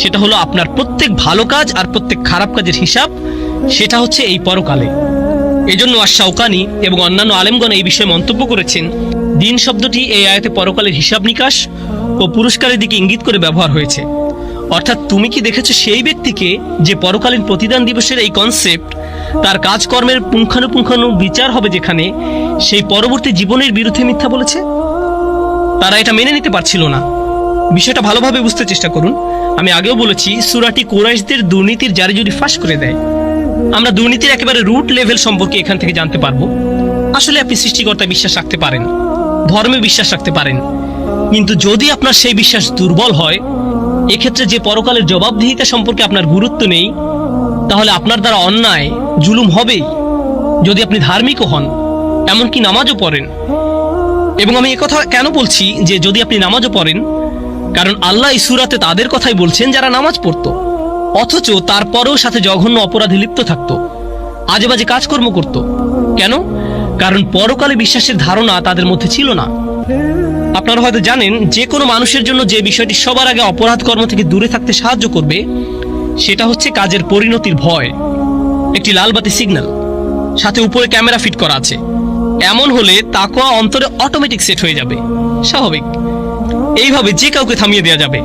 সেটা হলো আপনার প্রত্যেক ভালো কাজ আর প্রত্যেক খারাপ কাজের হিসাব, সেটা হচ্ছে এই পরকালে। এজন্য আশ-শাওকানি এবং অন্যান্য আলেমগণ এই বিষয়ে মন্তব্য করেছেন, দ্বীন শব্দটি এই আয়াতে পরকালের হিসাব নিকাশ ও পুরস্কারের দিকে ইঙ্গিত করে ব্যবহার হয়েছে। অর্থাৎ তুমি কি দেখেছো সেই ব্যক্তিকে যে পরকালীন প্রতিদান দিবসের এই কনসেপ্ট, তার কাজকর্মের পুঙ্খানুপুঙ্খানু বিচার হবে যেখানে, সেই পরবর্তী জীবনের বিরুদ্ধে মিথ্যা বলেছে? তারা এটা মেনে নিতে পারছিল না। বিষয়টা ভালোভাবে বুঝতে চেষ্টা করুন। আমি আগেও বলেছি, সূরাটি কুরাইশদের দুর্নীতির জারিজুরি ফাঁস করে দেয়। আমরা দুর্নীতির একেবারে রুট লেভেল সম্পর্কে এখান থেকে জানতে পারবো। আসলে আপনি সৃষ্টিকর্তায় বিশ্বাস রাখতে পারেন, ধর্মে বিশ্বাস রাখতে পারেন, কিন্তু যদি আপনার সেই বিশ্বাস দুর্বল হয়, এক্ষেত্রে যে পরকালের জবাবদিহিতা সম্পর্কে আপনার গুরুত্ব নেই, তাহলে আপনার দ্বারা অন্যায় জুলুম হবেই। যদি আপনি ধার্মিকও হন, এমনকি নামাজও পড়েন। এবং আমি একথা কেন বলছি যে যদি আপনি নামাজও পড়েন, কারণ আল্লাহ এই সূরাতে তাদের কথাই বলছেন যারা নামাজ পড়তো, অথচ তারপরেও সাথে জঘন্য অপরাধে লিপ্ত থাকতো, আজেবাজে কাজকর্ম করত। কেন? কারণ পরকালে বিশ্বাসের ধারণা তাদের মধ্যে ছিল না। আপনারা হয়তো জানেন, যে কোনো মানুষের জন্য যে বিষয়টি সবার আগে অপরাধ কর্ম থেকে দূরে থাকতে সাহায্য করবে, সেটা হচ্ছে কাজের পরিণতির ভয়। একটি লাল বাতি সিগন্যাল, সাথে উপরে ক্যামেরা ফিট করা আছে, এমন হলে তাকওয়া অন্তরে অটোমেটিক সেট হয়ে যাবে, স্বাভাবিক। এইভাবে যে কাউকে থামিয়ে দেওয়া যাবে,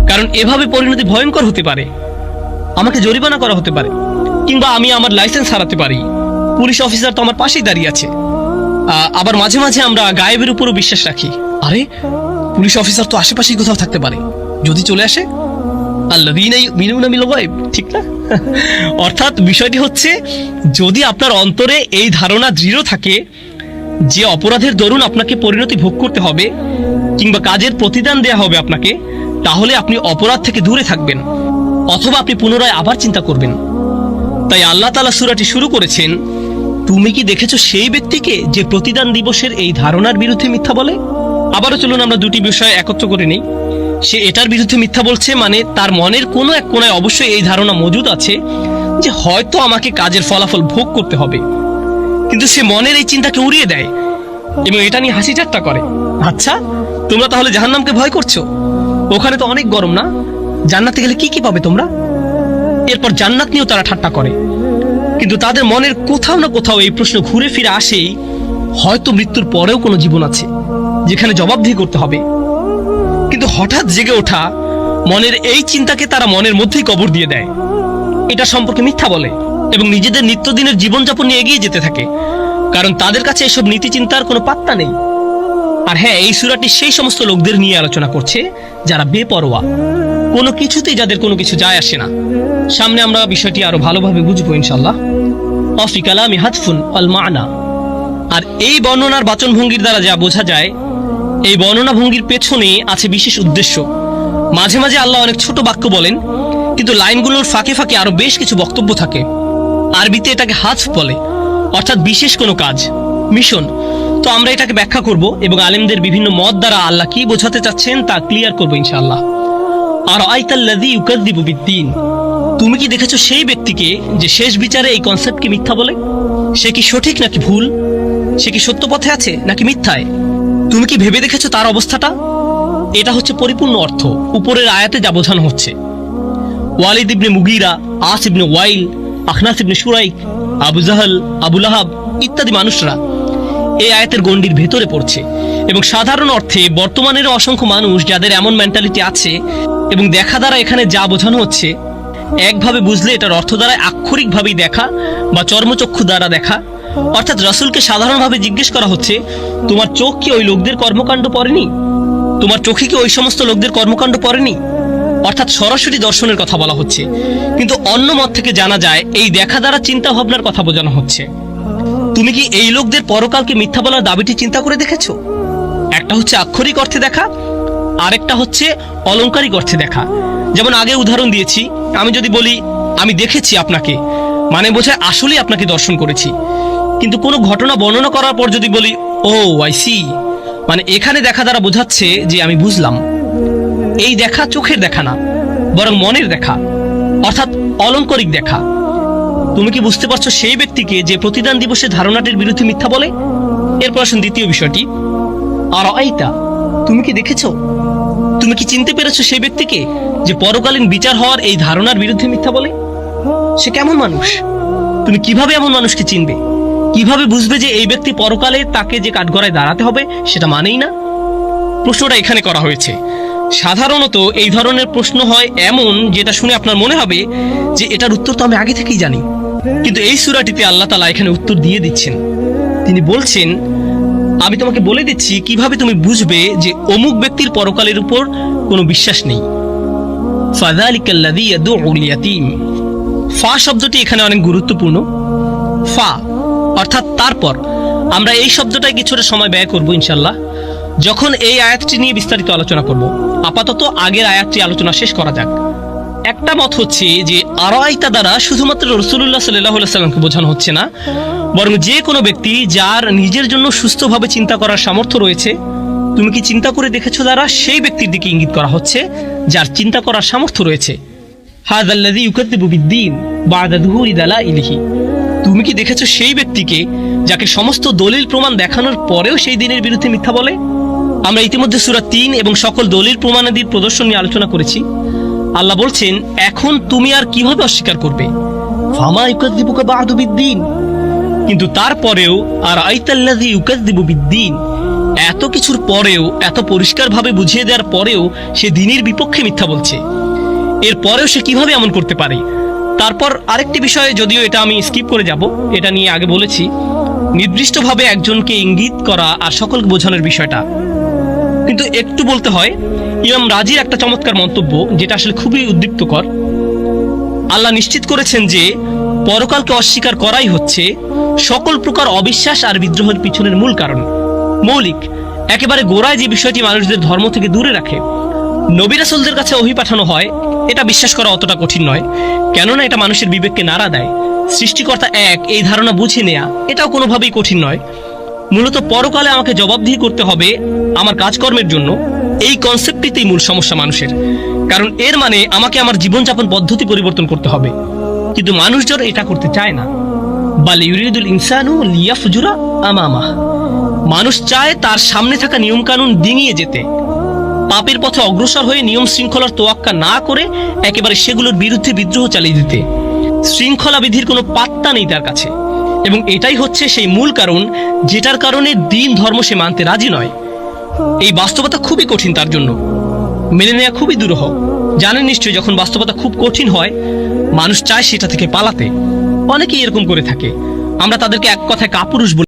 কারণ এভাবে পরিণতি ভয়ঙ্কর হতে পারে। আমাকে জরিমানা করা হতে পারে, কিংবা আমি আমার লাইসেন্স হারাতে পারি। পুলিশ অফিসার তো আমার পাশেই দাঁড়িয়ে আছে। আবার মাঝে মাঝে আমরা গায়েবের উপরও বিশ্বাস রাখি, আরে পুলিশ অফিসার তো আশেপাশেই কোথাও থাকতে পারে, যদি চলে আসে। আল্লাযীনা ইউমিনুনা বিল গায়ব, ঠিক না? অর্থাৎ বিষয়টি হচ্ছে, যদি আপনার অন্তরে এই ধারণা দৃঢ় থাকে যে অপরাধের দরুন আপনাকে পরিণতি ভোগ করতে হবে কিংবা কাজের প্রতিদান দেয়া হবে আপনাকে, তাহলে আপনি অপরাধ থেকে দূরে থাকবেন, অথবা আপনি পুনরায় আবার চিন্তা করবেন। তাই আল্লাহ তাআলা সূরাটি শুরু করেছেন, তুমি কি দেখেছো সেই ব্যক্তিকে যে প্রতিদান দিবসের এই ধারণার বিরুদ্ধে মিথ্যা বলে? আবারও চলুন আমরা দুটি বিষয় একত্র করে নেই। সে এটার বিরুদ্ধে মিথ্যা বলছে, মানে তার মনের কোনো এক কোণায় অবশ্যই এই ধারণা মজুদ আছে যে হয়তো আমাকে কাজের ফলাফল ভোগ করতে হবে, কিন্তু সে মনের এই চিন্তাকে উড়িয়ে দেয় এবং এটা নিয়ে হাসি ঠাট্টা করে। আচ্ছা, তোমরা তাহলে জাহান্নামকে ভয় করছো? ওখানে তো অনেক গরম না? জান্নাতে গেলে কি কি পাবে তোমরা? এরপর জান্নাত নিয়েও তারা ঠাট্টা করে, কিন্তু তাদের মনের কোথাও না কোথাও এই প্রশ্ন ঘুরে ফিরে আসেই, হয়তো মৃত্যুর পরেও কোনো জীবন আছে যেখানে জবাবদিহি করতে হবে। কিন্তু হঠাৎ জেগে ওঠা মনের এই চিন্তাকে তারা মনের মধ্যেই কবর দিয়ে দেয়, এটা সম্পর্কে মিথ্যা বলে এবং নিজেদের নিত্যদিনের জীবনযাপন নিয়ে এগিয়ে যেতে থাকে, কারণ তাদের কাছে এসব নীতি চিন্তার কোনো পাত্তা নেই। আর হ্যাঁ, এই সূরাটি সেই সমস্ত লোকদের নিয়ে আলোচনা করছে যারা বেপরোয়া, কোনো কিছুতেই যাদের কোনো কিছু যায় আসে না। সামনে আমরা বিষয়টি আরো ভালোভাবে বুঝবো ইনশাআল্লাহ। অফি কালামি হাতফুন আল মানা। আর এই বর্ণনার বাচনভঙ্গির দ্বারা যা বোঝা যায়, এই বর্ণনা ভঙ্গির পেছনে আছে বিশেষ উদ্দেশ্য। মাঝে মাঝে আল্লাহ অনেক ছোট বাক্য বলেন, কিন্তু লাইনগুলোর ফাঁকে ফাঁকে আরো বেশ কিছু বক্তব্য থাকে। আরবিতে এটাকে হাতফ বলে, অর্থাৎ বিশেষ কোনো কাজ, মিশন। তো আমরা এটাকে ব্যাখ্যা করব এবং আলেমদের বিভিন্ন মত দ্বারা আল্লাহ কি বোঝাতে চাচ্ছেন তা ক্লিয়ার করবো ইনশাআল্লাহ। আর আইতাল্লাযী ইউকাযযিবু বিদ্দীন। তুমি কি দেখেছো সেই ব্যক্তিকে যে শেষ বিচারে এই কনসেপ্টকে মিথ্যা বলে? সে কি সঠিক নাকি ভুল? সে কি সত্য পথে আছে নাকি মিথ্যায়? তুমি কি ভেবে দেখেছো তার অবস্থাটা? এটা হচ্ছে পরিপূর্ণ অর্থ উপরের আয়াতে যা বোঝানো হচ্ছে। ওয়ালিদ ইবনে মুগীরা, আস ইবনে ওয়াইল, আখনাস ইবনে শুরাইক, আবু জাহল, আবু লাহাব ইত্যাদি মানুষরা এই আয়াতের গণ্ডির ভেতরে পড়ছে। এবং সাধারণ অর্থে বর্তমানের অসংখ্য মানুষ যাদের এমন মেন্টালিটি আছে, এবং দেখা দ্বারা এখানে যা বোঝানো হচ্ছে একভাবে বুঝলে এটার অর্থ দ্বারা আক্ষরিকভাবেই দেখা বা চর্মচক্ষু দ্বারা দেখা। অর্থাৎ রাসূলকে সাধারণভাবে জিজ্ঞেস করা হচ্ছে, তোমার চোখ কি ওই লোকদের কর্মকাণ্ড পড়েনি? তোমার চোখে কি ওই সমস্ত লোকদের কর্মকাণ্ড পড়েনি? অর্থাৎ সরাসরি দর্শনের কথা বলা হচ্ছে, কিন্তু অন্য মত থেকে জানা যায় এই দেখা দ্বারা চিন্তা ভাবনার কথা বোঝানো হচ্ছে। তুমি কি এই লোকদের পরকালকে মিথ্যা বলার দাবিটি চিন্তা করে দেখেছো? একটা হচ্ছে আক্ষরিক অর্থে দেখা, আরেকটা হচ্ছে অলংকারিক অর্থে দেখা। যেমন আগে উদাহরণ দিয়েছি, আমি যদি বলি আমি দেখেছি আপনাকে, মানে বোঝায় আসলেই আপনাকে দর্শন করেছি। কিন্তু কোনো ঘটনা বর্ণনা করার পর যদি বলি ও আই সি, মানে এখানে দেখা দ্বারা বোঝাচ্ছে যে আমি বুঝলাম। এই দেখা চোখের দেখা না, বরং মনের দেখা, অর্থাৎ অলংকারিক দেখা। তুমি কি বুঝতে পারছো সেই ব্যক্তিকে যে প্রতিদান দিবসের ধারণাটির বিরুদ্ধে মিথ্যা বলে? এরপর আসুন দ্বিতীয় বিষয়টি, আর আইতা, তুমি কি দেখেছো, তুমি কি চিনতে পেরেছো সেই ব্যক্তিকে যে পরকালীন বিচার হওয়ার এই ধারণার বিরুদ্ধে মিথ্যা বলে? সে কেমন মানুষ? তুমি কিভাবে এমন মানুষকে চিনবে? কিভাবে বুঝবে যে এই ব্যক্তি পরকালে তাকে যে কাঠগড়ায় দাঁড়াতে হবে সেটা মানেই না? প্রশ্নটা এখানে করা হয়েছে। সাধারণত এই ধরনের প্রশ্ন হয় এমন যেটা শুনে আপনার মনে হবে যে এটার উত্তর তো আমি আগে থেকেই জানি, কিন্তু এই সূরাটিতে আল্লাহ তাআলা এখানে উত্তর দিয়ে দিচ্ছেন। তিনি বলছেন, আমি তোমাকে বলে দিচ্ছি কিভাবে তুমি বুঝবে যে অমুক ব্যক্তির পরকালের উপর কোনো বিশ্বাস নেই। ফাযালিকাল্লাযী ইয়াদউল ইয়াতীম। ফা শব্দটি এখানে অনেক গুরুত্বপূর্ণ। ফা অর্থাৎ তারপর। আমরা এই শব্দটায় কিছুটা সময় ব্যয় করব ইনশাআল্লাহ, যখন এই আয়াতটি নিয়ে বিস্তারিত আলোচনা করব। আপাতত আগের আয়াতটি আলোচনা শেষ করা যাক। একটা মত হচ্ছে যে আরাইতা দ্বারা শুধুমাত্র রাসূলুল্লাহ সাল্লাল্লাহু আলাইহি ওয়াসাল্লামকে বোঝানো হচ্ছে না, বরং যে কোনো ব্যক্তি যার নিজের জন্য সুস্থভাবে চিন্তা করার সামর্থ্য রয়েছে, তুমি কি চিন্তা করে দেখেছো দ্বারা সেই ব্যক্তির দিকে ইঙ্গিত করা হচ্ছে যার চিন্তা করার সামর্থ্য রয়েছে। হাযাল্লাযী ইউকাযযিবু বিদ্দীন বা'দা যুহুরি দালাইলিহি। তুমি কি দেখেছো সেই ব্যক্তিকে যাকে সমস্ত দলিল প্রমাণ দেখানোর পরেও সেই দিনের বিরুদ্ধে মিথ্যা বলে? আমরা ইতিমধ্যে সূরা 3 এবং সকল দলিল প্রমাণাদির প্রদর্শন নিয়ে আলোচনা করেছি। আল্লাহ বলছেন, এখন তুমি আর কিভাবে অস্বীকার করবে? ফামা ইউকাযযিবুকা বা'দু বিদ্দীন। কিন্তু তারপরেও আর আইতাল্লাযী ইউকাযযিবু বিদ্দীন, এত কিছুর পরেও, এত পরিষ্কারভাবে বুঝিয়ে দেওয়ার পরেও সে দ্বীনের বিপক্ষে মিথ্যা বলছে। এর পরেও সে কিভাবে এমন করতে পারে? তারপর আরেকটি বিষয়, যদিও এটা আমি স্কিপ করে যাব, এটা নিয়ে আগে বলেছি, নির্দিষ্টভাবে একজনকে ইঙ্গিত করা আর সকলকে বোঝানোর বিষয়টা। কিন্তু একটু বলতে হয়, ইমাম রাজির একটা চমৎকার মন্তব্য যেটা আসলে খুবই উদ্দীপ্তকর। আল্লাহ নিশ্চিত করেছেন যে পরকালকে অস্বীকার করাই হচ্ছে সকল প্রকার অবিশ্বাস আর বিদ্রোহের পিছনের মূল কারণ। মৌলিক, একেবারে গোড়ায় যে বিষয়টি মানুষদের ধর্ম থেকে দূরে রাখে। নবী রাসূলদের কাছে ওহী পাঠানো হয়, এটা বিশ্বাস করা অতটা কঠিন নয়, কেননা এটা মানুষের বিবেককে নাড়া দেয়। সৃষ্টিকর্তা এক, এই ধারণা বুঝে নেয়া এটাও কোনোভাবেই কঠিন নয়। মূলত পরকালে আমাকে জবাবদিহি করতে হবে আমার কাজকর্মের জন্য, এই কনসেপ্টটিতেই মূল সমস্যা মানুষের। কারণ এর মানে আমাকে আমার জীবনযাপন পদ্ধতি পরিবর্তন করতে হবে, কিন্তু মানুষজন এটা করতে চায় না। বাল ইউরিদুল ইনসানু লিয়াফজুরা আমামাহ, মানুষ চায় তার সামনে থাকা নিয়মকানুন ডিঙিয়ে যেতে, পাপের পথে অগ্রসর হয়ে নিয়ম শৃঙ্খলার তোয়াক্কা না করে একেবারে সেগুলোর বিরুদ্ধে বিদ্রোহ চালিয়ে দিতে। শৃঙ্খলা বিধির কোনো পাত্তা নেই তার কাছে, এবং এটাই হচ্ছে সেই মূল কারণ যেটার কারণে দিন ধর্ম সে মানতে রাজি নয়। এই বাস্তবতা খুবই কঠিন তার জন্য, মেনে নেওয়া খুবই দুরূহ। জানেন নিশ্চয়ই, যখন বাস্তবতা খুব কঠিন হয় মানুষ চায় সেটা থেকে পালাতে। অনেকেই এরকম করে থাকে, আমরা তাদেরকে এক কথায় কাপুরুষ বলি।